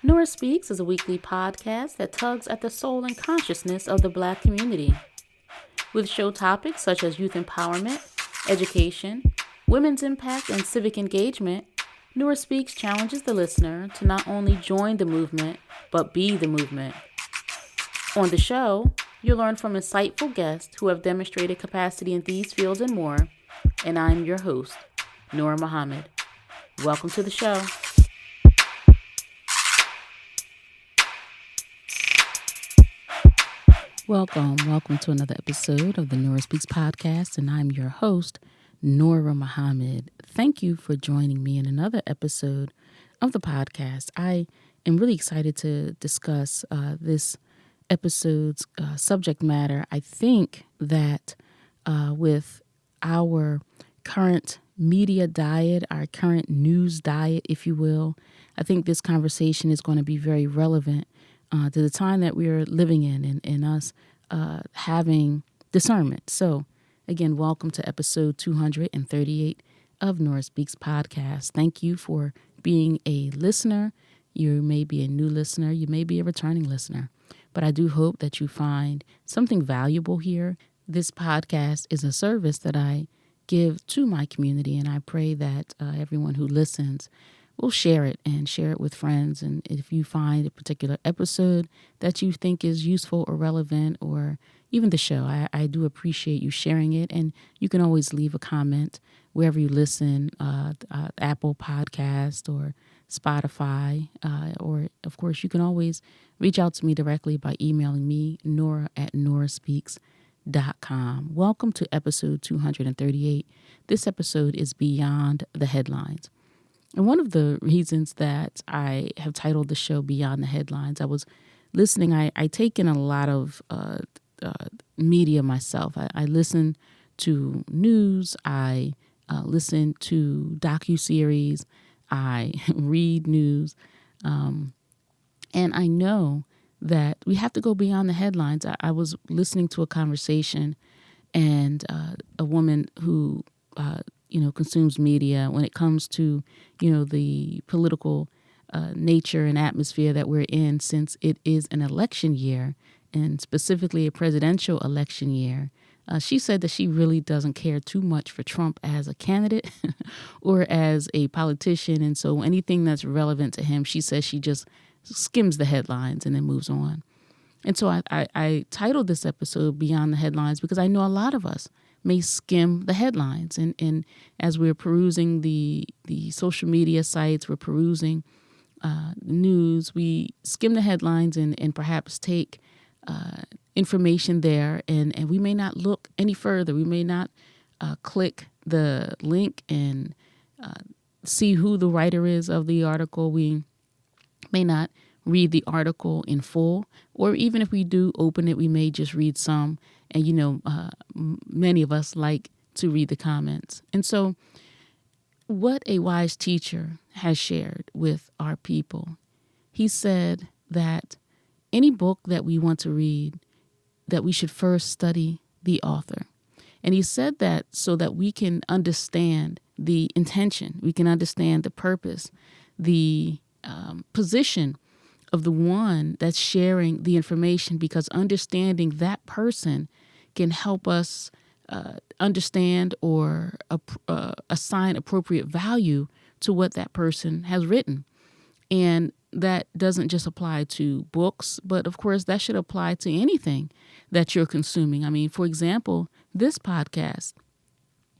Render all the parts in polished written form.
Nora Speaks is a weekly podcast that tugs at the soul and consciousness of the Black community. With show topics such as youth empowerment, education, women's impact, and civic engagement, Nora Speaks challenges the listener to not only join the movement, but be the movement. On the show, you'll learn from insightful guests who have demonstrated capacity in these fields and more, and I'm your host, Nora Muhammad. Welcome to the show. Welcome to another episode of the Nora Speaks podcast, and I'm your host, Nora Muhammad. Thank you for joining me in another episode of the podcast. I am really excited to discuss this episode's subject matter. I think that with our current media diet, our current news diet, if you will, I think this conversation is going to be very relevant to the time that we're living in and us having discernment. So, again, welcome to episode 238 of Nora Speaks podcast. Thank you for being a listener. You may be a new listener. You may be a returning listener. But I do hope that you find something valuable here. This podcast is a service that I give to my community, and I pray that everyone who listens will share it and share it with friends. And if you find a particular episode that you think is useful or relevant, or even the show, I do appreciate you sharing it. And you can always leave a comment wherever you listen, Apple Podcast or Spotify, or of course, you can always reach out to me directly by emailing me, nora@noraspeaks.com. Welcome to episode 238. This episode is Beyond the Headlines. And one of the reasons that I have titled the show Beyond the Headlines, I was listening. I take in a lot of media myself. I listen to news. I listen to docuseries. I read news. And I know that we have to go beyond the headlines. I was listening to a conversation, and a woman who consumes media when it comes to, the political nature and atmosphere that we're in, since it is an election year, and specifically a presidential election year. She said that she really doesn't care too much for Trump as a candidate or as a politician. And so anything that's relevant to him, she says she just skims the headlines and then moves on. And so I titled this episode Beyond the Headlines because I know a lot of us may skim the headlines. And as we're perusing the social media sites, we're perusing news, we skim the headlines and perhaps take information there. And we may not look any further. We may not click the link and see who the writer is of the article. We may not read the article in full, or even if we do open it, we may just read some. And, many of us like to read the comments. And so what a wise teacher has shared with our people, he said that any book that we want to read, that we should first study the author. And he said that so that we can understand the intention, we can understand the purpose, the position of the one that's sharing the information, because understanding that person can help us understand or assign appropriate value to what that person has written. And that doesn't just apply to books, but of course that should apply to anything that you're consuming. I mean, for example, this podcast,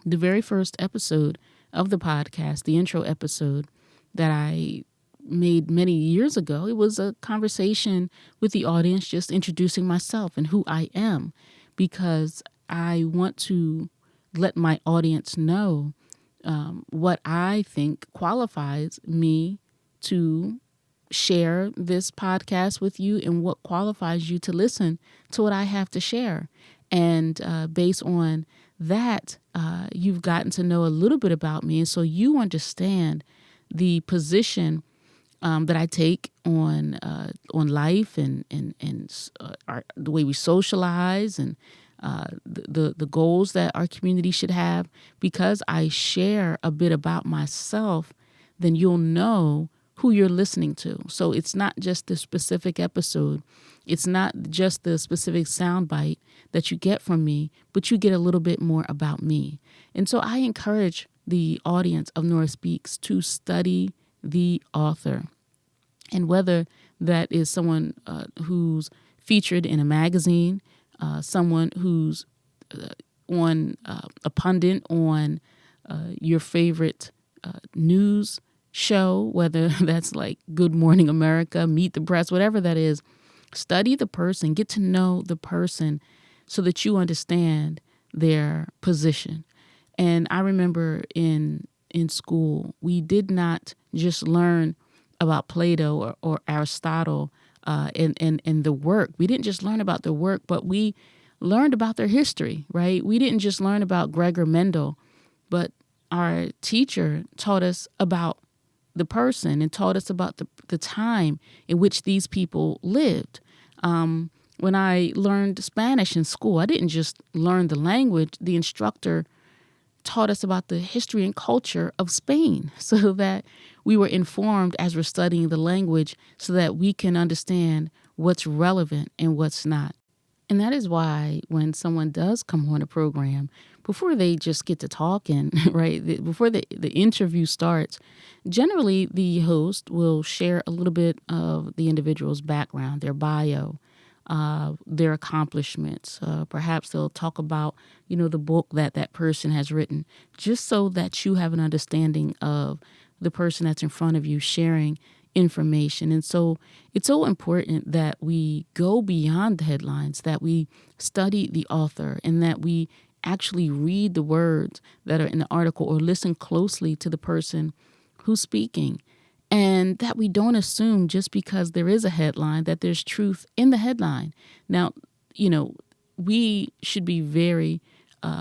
the very first episode of the podcast, the intro episode that I made many years ago, it was a conversation with the audience, just introducing myself and who I am, because I want to let my audience know what I think qualifies me to share this podcast with you and what qualifies you to listen to what I have to share. And based on that, you've gotten to know a little bit about me. And so you understand the position that I take on life and the way we socialize and the goals that our community should have. Because I share a bit about myself, then you'll know who you're listening to. So it's not just the specific episode. It's not just the specific soundbite that you get from me, but you get a little bit more about me. And so I encourage the audience of Nora Speaks to study the author. And whether that is someone who's featured in a magazine, someone who's on a pundit on your favorite news show, whether that's like Good Morning America, Meet the Press, whatever that is, study the person, get to know the person so that you understand their position. And I remember in school, we did not just learn about Plato or Aristotle and the work. We didn't just learn about their work, but we learned about their history, right? We didn't just learn about Gregor Mendel, but our teacher taught us about the person and taught us about the time in which these people lived. When I learned Spanish in school, I didn't just learn the language. The instructor taught us about the history and culture of Spain so that we were informed as we're studying the language so that we can understand what's relevant and what's not. And that is why when someone does come on a program, before they just get to talking, right, before the interview starts, generally the host will share a little bit of the individual's background, their bio, their accomplishments. Perhaps they'll talk about, the book that person has written, just so that you have an understanding of the person that's in front of you sharing information. And so it's so important that we go beyond the headlines, that we study the author, and that we actually read the words that are in the article or listen closely to the person who's speaking. And that we don't assume just because there is a headline that there's truth in the headline. Now, we should be very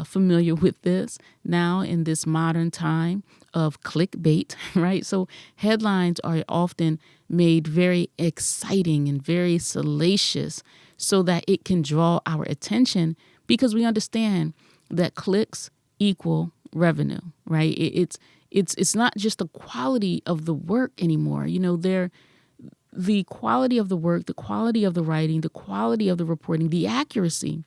familiar with this now in this modern time of clickbait, right? So headlines are often made very exciting and very salacious so that it can draw our attention because we understand that clicks equal revenue, right? It's not just the quality of the work anymore. The quality of the work, the quality of the writing, the quality of the reporting, the accuracy,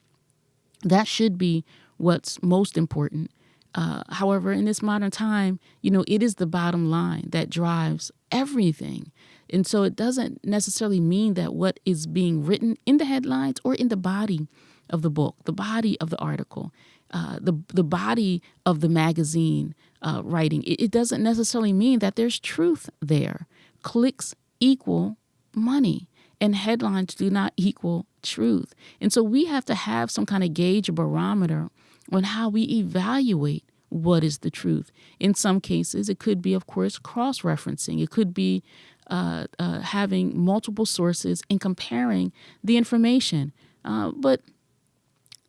that should be what's most important. However, in this modern time, it is the bottom line that drives everything. And so it doesn't necessarily mean that what is being written in the headlines or in the body of the book, the body of the article, the body of the magazine writing, it doesn't necessarily mean that there's truth there. Clicks equal money, and headlines do not equal truth. And so we have to have some kind of gauge or barometer on how we evaluate what is the truth. In some cases, it could be, of course, cross-referencing. It could be having multiple sources and comparing the information. But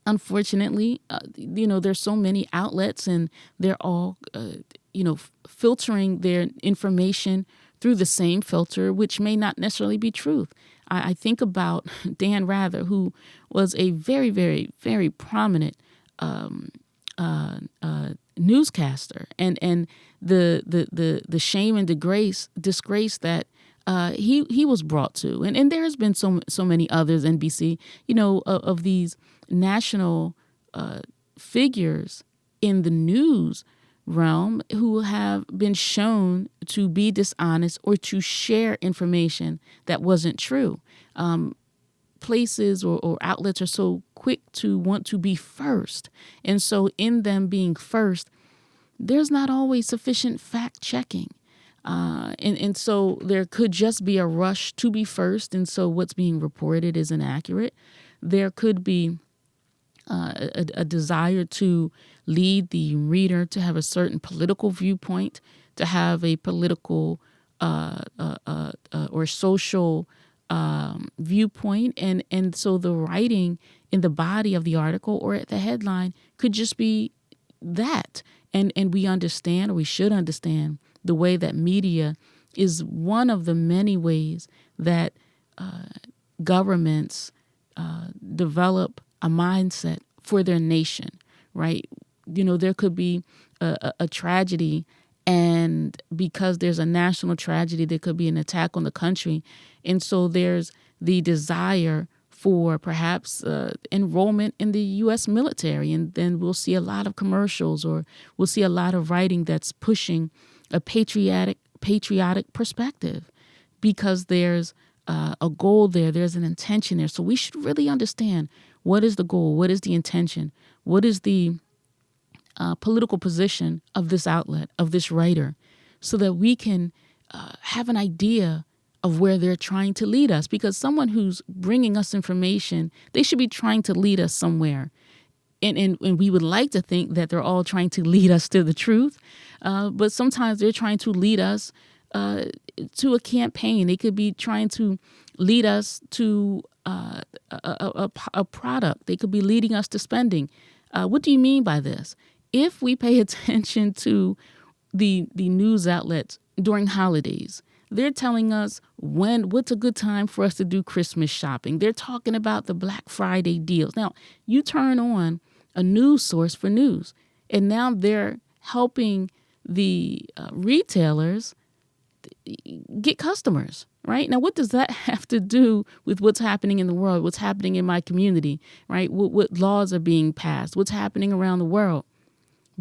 unfortunately, there's so many outlets and they're all, filtering their information through the same filter, which may not necessarily be truth. I think about Dan Rather, who was a very, very, very prominent newscaster, and the shame and disgrace that he was brought to, and there has been so many others. NBC, of these national figures in the news realm who have been shown to be dishonest or to share information that wasn't true. Places or outlets are so quick to want to be first. And so in them being first, there's not always sufficient fact checking. And so there could just be a rush to be first. And so what's being reported is inaccurate. There could be a desire to lead the reader to have a certain political viewpoint, to have a political or social viewpoint. And so the writing in the body of the article or at the headline could just be that. And we understand, or we should understand, the way that media is one of the many ways that governments develop a mindset for their nation, right? There could be a tragedy And because there's a national tragedy, there could be an attack on the country. And so there's the desire for perhaps enrollment in the U.S. military. And then we'll see a lot of commercials, or we'll see a lot of writing that's pushing a patriotic perspective, because there's a goal there. There's an intention there. So we should really understand, what is the goal? What is the intention? What is the political position of this outlet, of this writer, so that we can have an idea of where they're trying to lead us. Because someone who's bringing us information, they should be trying to lead us somewhere. And we would like to think that they're all trying to lead us to the truth. But sometimes they're trying to lead us to a campaign. They could be trying to lead us to a product. They could be leading us to spending. What do you mean by this? If we pay attention to the news outlets during holidays, they're telling us what's a good time for us to do Christmas shopping. They're talking about the Black Friday deals. Now, you turn on a news source for news, and now they're helping the retailers get customers, right? Now, what does that have to do with what's happening in the world, what's happening in my community, right? What laws are being passed, what's happening around the world?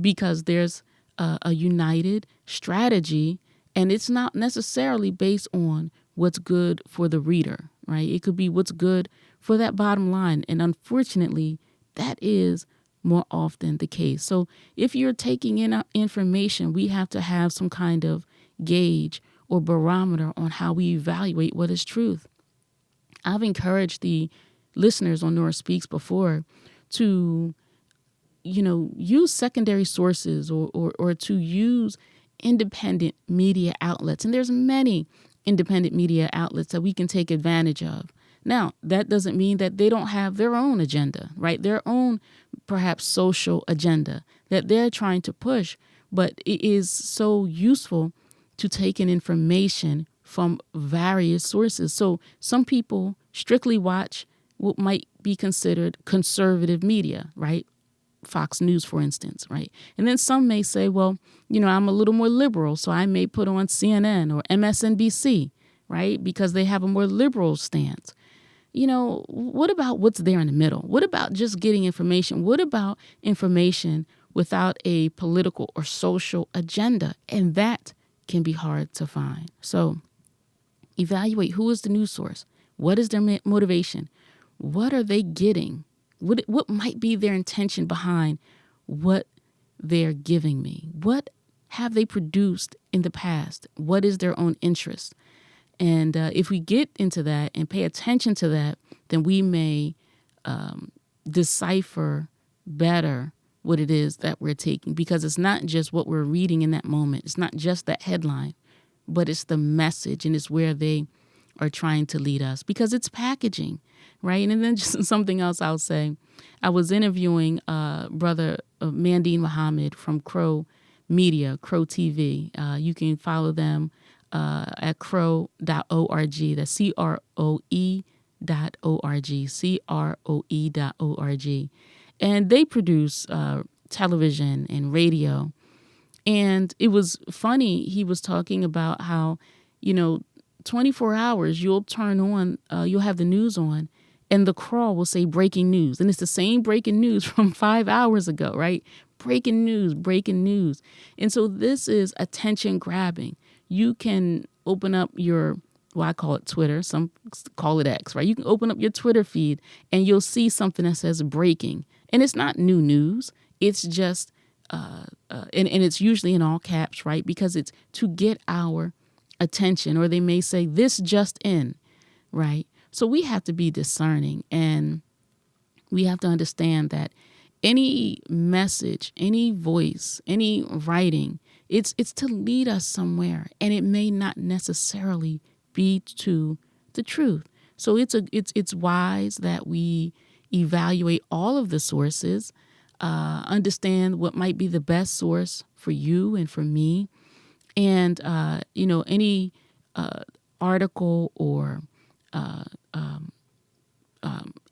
Because there's a united strategy, and it's not necessarily based on what's good for the reader, right? It could be what's good for that bottom line. And unfortunately, that is more often the case. So if you're taking in information, we have to have some kind of gauge or barometer on how we evaluate what is truth. I've encouraged the listeners on Nora Speaks before to use secondary sources, or to use independent media outlets. And there's many independent media outlets that we can take advantage of. Now, that doesn't mean that they don't have their own agenda, right? Their own perhaps social agenda that they're trying to push. But it is so useful to take in information from various sources. So some people strictly watch what might be considered conservative media, right? Fox News, for instance, right? And then some may say, well, I'm a little more liberal, so I may put on CNN or MSNBC, right? Because they have a more liberal stance. What about what's there in the middle? What about just getting information? What about information without a political or social agenda? And that can be hard to find. So evaluate, who is the news source? What is their motivation? What are they getting? What might be their intention behind what they're giving me? What have they produced in the past? What is their own interest? And if we get into that and pay attention to that, then we may decipher better what it is that we're taking, because it's not just what we're reading in that moment. It's not just that headline, but it's the message, and it's where they are trying to lead us, because it's packaging, right? And then just something else I'll say. I was interviewing brother Mandine Muhammad from Crow Media, Crow TV. You can follow them at crow.org. That's CROE.org, CROE.org. And they produce television and radio. And it was funny. He was talking about how, 24 hours, you'll turn on, you'll have the news on, and the crawl will say breaking news. And it's the same breaking news from 5 hours ago, right? Breaking news, breaking news. And so this is attention grabbing. You can open up I call it Twitter. Some call it X, right? You can open up your Twitter feed and you'll see something that says breaking. And it's not new news. It's just, and it's usually in all caps, right? Because it's to get our attention. Or they may say this just in, right? So we have to be discerning, and we have to understand that any message, any voice, any writing, it's to lead us somewhere, and it may not necessarily be to the truth. So it's wise that we evaluate all of the sources, understand what might be the best source for you and for me, and any article or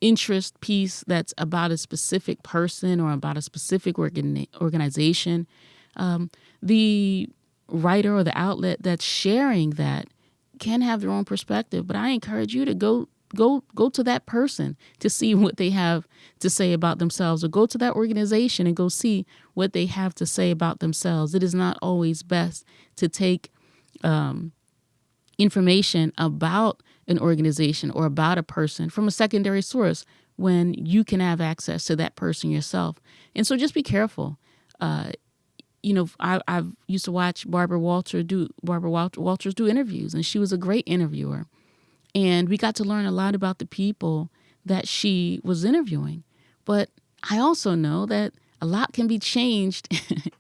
interest piece that's about a specific person or about a specific organization. The writer or the outlet that's sharing that can have their own perspective. But I encourage you to go to that person to see what they have to say about themselves, or go to that organization and go see what they have to say about themselves. It is not always best to take information about an organization or about a person from a secondary source when you can have access to that person yourself. And so just be careful. I've used to watch Barbara Walters do interviews, and she was a great interviewer. And we got to learn a lot about the people that she was interviewing. But I also know that a lot can be changed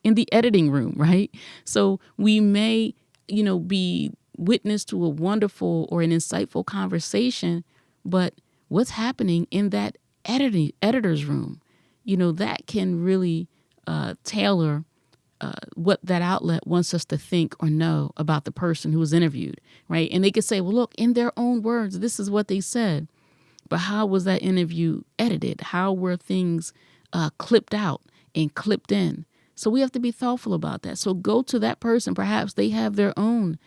in the editing room, right? So we may, be witness to a wonderful or an insightful conversation, but what's happening in that editor's room, that can really tailor what that outlet wants us to think or know about the person who was interviewed, right? And they could say, well, look, in their own words, this is what they said. But how was that interview edited? How were things clipped out and clipped in? So we have to be thoughtful about that. So go to that person. Perhaps they have their own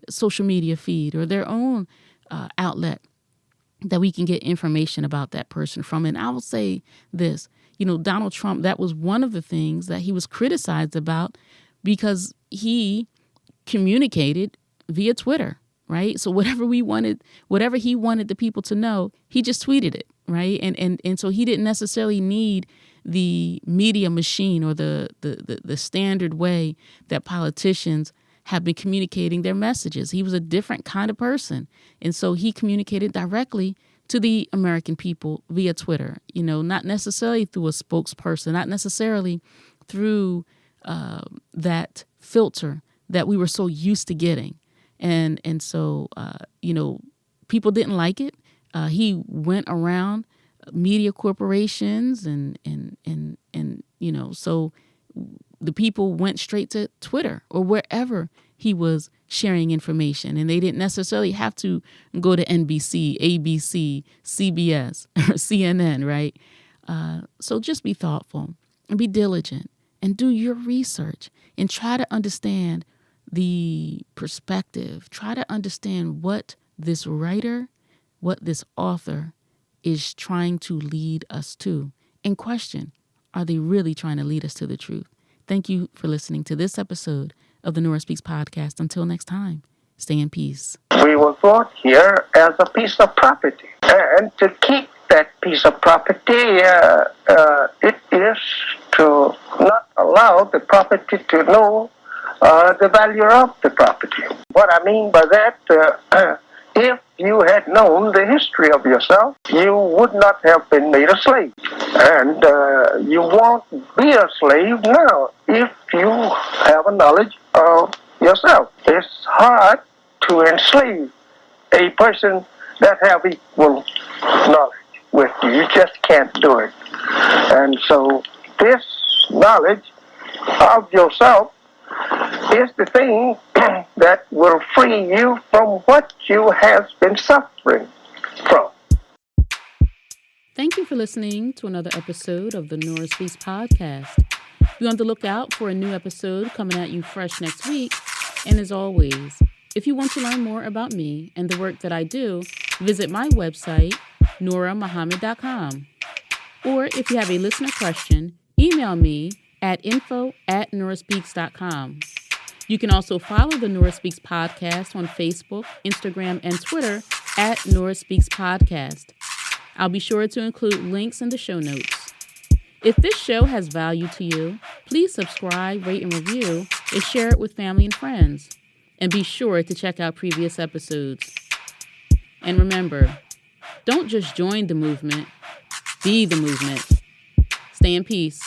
social media feed or their own outlet that we can get information about that person from. And I will say this, Donald Trump, that was one of the things that he was criticized about because he communicated via Twitter, right? So whatever he wanted the people to know, he just tweeted it, right? And so he didn't necessarily need the media machine or the standard way that politicians have been communicating their messages. He was a different kind of person. And so he communicated directly to the American people via Twitter, not necessarily through a spokesperson, not necessarily through that filter that we were so used to getting. And so, people didn't like it. He went around media corporations and so the people went straight to Twitter or wherever he was sharing information, and they didn't necessarily have to go to NBC, ABC, CBS, or CNN, right? So just be thoughtful and be diligent and do your research and try to understand the perspective. Try to understand what this writer, what this author is trying to lead us to, and question, are they really trying to lead us to the truth? Thank you for listening to this episode of the Nora Speaks podcast. Until next time, stay in peace. We were brought here as a piece of property. And to keep that piece of property, it is to not allow the property to know the value of the property. What I mean by that, if you had known the history of yourself, you would not have been made a slave. And you won't be a slave now if you have a knowledge of yourself. It's hard to enslave a person that have equal knowledge with you. You just can't do it. And so this knowledge of yourself is the thing that will free you from what you have been suffering from. Thank you for listening to another episode of the Nora Speaks podcast. Be on the lookout for a new episode coming at you fresh next week. And as always, if you want to learn more about me and the work that I do, visit my website, norahmuhammad.com. Or if you have a listener question, email me at info@noraspeaks.com. You can also follow the Nora Speaks podcast on Facebook, Instagram, and Twitter at Nora Speaks Podcast. I'll be sure to include links in the show notes. If this show has value to you, please subscribe, rate, and review, and share it with family and friends. And be sure to check out previous episodes. And remember, don't just join the movement, be the movement. Stay in peace.